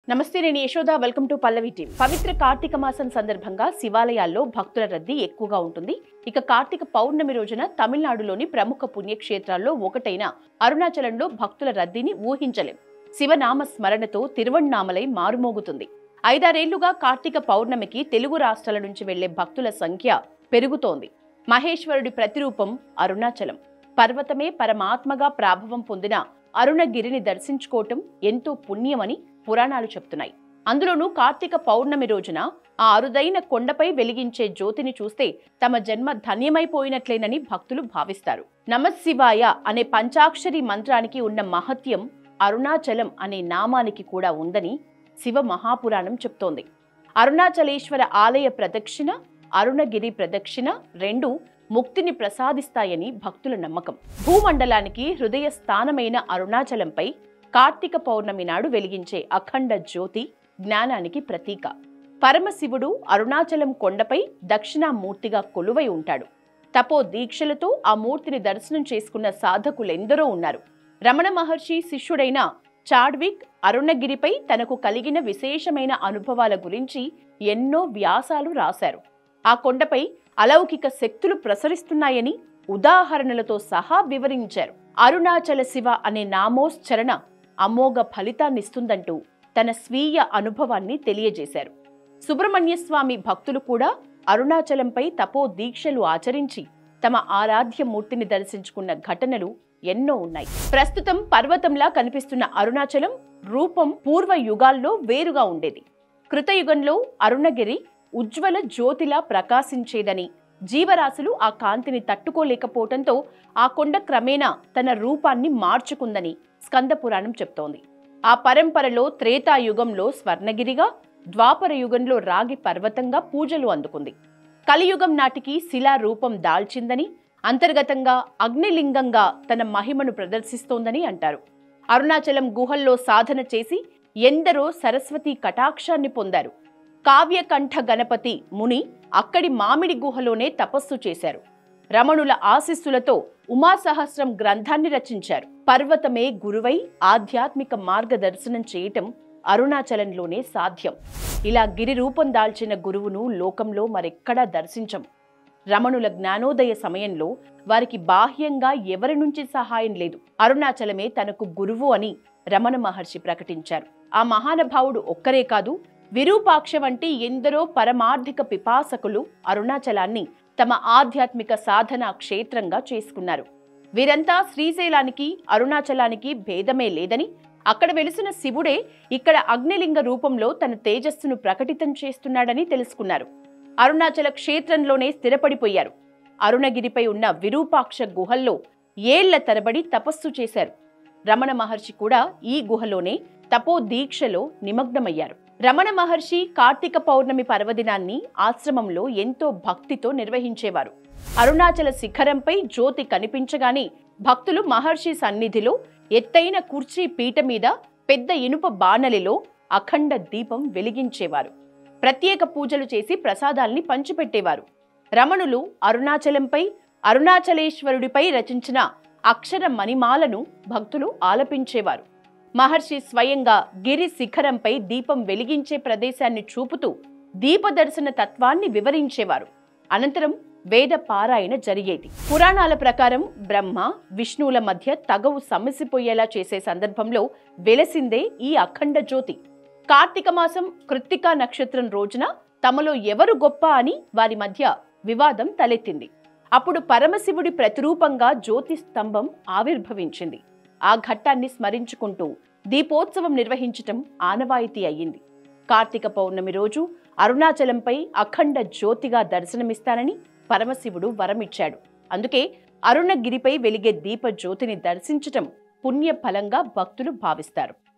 నమస్తే, నేను Yashoda. Welcome to Pallavi TV. పవిత్ర కార్తీక మాసం సందర్భంగా శివాలయాల్లో భక్తుల రద్దీ ఎక్కువగా ఉంటుంది. ఇక కార్తీక పౌర్ణమి రోజున తమిళనాడులోని ప్రముఖ పుణ్యక్షేత్రాల్లో ఒకటైన అరుణాచలంలో భక్తుల రద్దీని ఊహించలేం. శివనామ స్మరణతో తిరువణ్ణామలై మారుమోగుతుంది. 5-6 కార్తీక పౌర్ణమికి తెలుగు రాష్ట్రాల నుంచి వెళ్లే భక్తుల సంఖ్య పెరుగుతోంది. మహేశ్వరుడి ప్రతిరూపం అరుణాచలం. పర్వతమే పరమాత్మగా ప్రాభవం పొందిన అరుణగిరిని దర్శించుకోవటం ఎంతో పుణ్యమని పురాణాలు చెప్తున్నాయి. అందులోనూ కార్తీక పౌర్ణమి రోజున ఆ అరుదైన కొండపై వెలిగించే జ్యోతిని చూస్తే తమ జన్మ ధన్యమైపోయినట్లేనని భక్తులు భావిస్తారు. నమశివాయ అనే పంచాక్షరి మంత్రానికి ఉన్న మహత్యం అరుణాచలం అనే నామానికి కూడా ఉందని శివ మహాపురాణం చెప్తోంది. అరుణాచలేశ్వర ఆలయ ప్రదక్షిణ, అరుణగిరి ప్రదక్షిణ రెండూ ముక్తిని ప్రసాదిస్తాయని భక్తుల నమ్మకం. భూమండలానికి హృదయ స్థానమైన అరుణాచలంపై కార్తీక పౌర్ణమి నాడు వెలిగించే అఖండ జ్యోతి జ్ఞానానికి ప్రతీక. పరమశివుడు అరుణాచలం కొండపై దక్షిణామూర్తిగా కొలువై ఉంటాడు. తపో దీక్షలతో ఆ మూర్తిని దర్శనం చేసుకున్న సాధకులెందరో ఉన్నారు. రమణ మహర్షి శిష్యుడైన చాడ్విక్ అరుణగిరిపై తనకు కలిగిన విశేషమైన అనుభవాల గురించి ఎన్నో వ్యాసాలు రాశారు. ఆ కొండపై అలౌకిక శక్తులు ప్రసరిస్తున్నాయని ఉదాహరణలతో సహా వివరించారు. అరుణాచల శివ అనే నామోశ్చరణ అమోఘ ఫలితాన్నిస్తుందంటూ తన స్వీయ అనుభవాన్ని తెలియజేశారు. సుబ్రహ్మణ్య స్వామి భక్తులు కూడా అరుణాచలంపై తపో దీక్షలు ఆచరించి తమ ఆరాధ్య మూర్తిని దర్శించుకున్న ఘటనలు ఎన్నో ఉన్నాయి. ప్రస్తుతం పర్వతంలా కనిపిస్తున్న అరుణాచలం రూపం పూర్వ యుగాల్లో వేరుగా ఉండేది. కృతయుగంలో అరుణగిరి ఉజ్వల జ్యోతిలా ప్రకాశించేదని, జీవరాశులు ఆ కాంతిని తట్టుకోలేకపోవటంతో ఆ కొండ క్రమేణా తన రూపాన్ని మార్చుకుందని స్కంద పురాణం చెప్తోంది. ఆ పరంపరలో త్రేతాయుగంలో స్వర్ణగిరిగా, ద్వాపర యుగంలో రాగి పర్వతంగా పూజలు అందుకుంది. కలియుగం నాటికి శిలా రూపం దాల్చిందని, అంతర్గతంగా అగ్నిలింగంగా తన మహిమను ప్రదర్శిస్తోందని అంటారు. అరుణాచలం గుహల్లో సాధన చేసి ఎందరో సరస్వతి కటాక్షాన్ని పొందారు. కావ్యకంఠ గణపతి ముని అక్కడి మామిడి గుహలోనే తపస్సు చేశారు. రమణుల ఆశీస్సులతో ఉమాసహస్రం గ్రంథాన్ని రచించారు. పర్వతమే గురువై ఆధ్యాత్మిక మార్గదర్శనం చేయటం అరుణాచలంలోనే సాధ్యం. ఇలా గిరి రూపం దాల్చిన గురువును లోకంలో మరెక్కడా దర్శించం. రమణుల జ్ఞానోదయ సమయంలో వారికి బాహ్యంగా ఎవరి నుంచి సహాయం లేదు. అరుణాచలమే తనకు గురువు అని రమణ మహర్షి ప్రకటించారు. ఆ మహానుభావుడు ఒక్కరే కాదు, విరూపాక్ష వంటి ఎందరో పరమార్థిక పిపాసకులు అరుణాచలాన్ని తమ ఆధ్యాత్మిక సాధనా క్షేత్రంగా చేసుకున్నారు. వీరంతా శ్రీశైలానికి, అరుణాచలానికి భేదమే లేదని, అక్కడ వెలిసిన శివుడే ఇక్కడ అగ్నిలింగ రూపంలో తన తేజస్సును ప్రకటితం చేస్తున్నాడని తెలుసుకున్నారు. అరుణాచల క్షేత్రంలోనే స్థిరపడిపోయారు. అరుణగిరిపై ఉన్న విరూపాక్ష గుహల్లో ఏళ్ల తరబడి తపస్సు చేశారు. రమణ మహర్షి కూడా ఈ గుహలోనే తపో దీక్షలో నిమగ్నమయ్యారు. రమణ మహర్షి కార్తీక పౌర్ణమి పర్వదినాన్ని ఆశ్రమంలో ఎంతో భక్తితో నిర్వహించేవారు. అరుణాచల శిఖరంపై జ్యోతి కనిపించగానే భక్తులు మహర్షి సన్నిధిలో ఎత్తైన కుర్చీ పీట మీద పెద్ద ఇనుప బాణలిలో అఖండ దీపం వెలిగించేవారు. ప్రత్యేక పూజలు చేసి ప్రసాదాల్ని పంచిపెట్టేవారు. రమణులు అరుణాచలంపై, అరుణాచలేశ్వరుడిపై రచించిన అక్షర మణిమాలను భక్తులు ఆలపించేవారు. మహర్షి స్వయంగా గిరి శిఖరంపై దీపం వెలిగించే ప్రదేశాన్ని చూపుతూ దీపదర్శన తత్వాన్ని వివరించేవారు. అనంతరం వేద పారాయణ జరిగేది. పురాణాల ప్రకారం బ్రహ్మ, విష్ణువుల మధ్య తగవు సమసిపోయేలా చేసే సందర్భంలో వెలసిందే ఈ అఖండ జ్యోతి. కార్తీక మాసం కృత్తికా నక్షత్రం రోజున తమలో ఎవరు గొప్ప అని వారి మధ్య వివాదం తలెత్తింది. అప్పుడు పరమశివుడి ప్రతిరూపంగా జ్యోతి స్తంభం ఆవిర్భవించింది. ఆ ఘట్టాన్ని స్మరించుకుంటూ దీపోత్సవం నిర్వహించటం ఆనవాయితీ అయ్యింది. కార్తీక పౌర్ణమి రోజు అరుణాచలంపై అఖండ జ్యోతిగా దర్శనమిస్తానని పరమశివుడు వరమిచ్చాడు. అందుకే అరుణగిరిపై వెలిగే దీప జ్యోతిని దర్శించటం పుణ్యఫలంగా భక్తులు భావిస్తారు.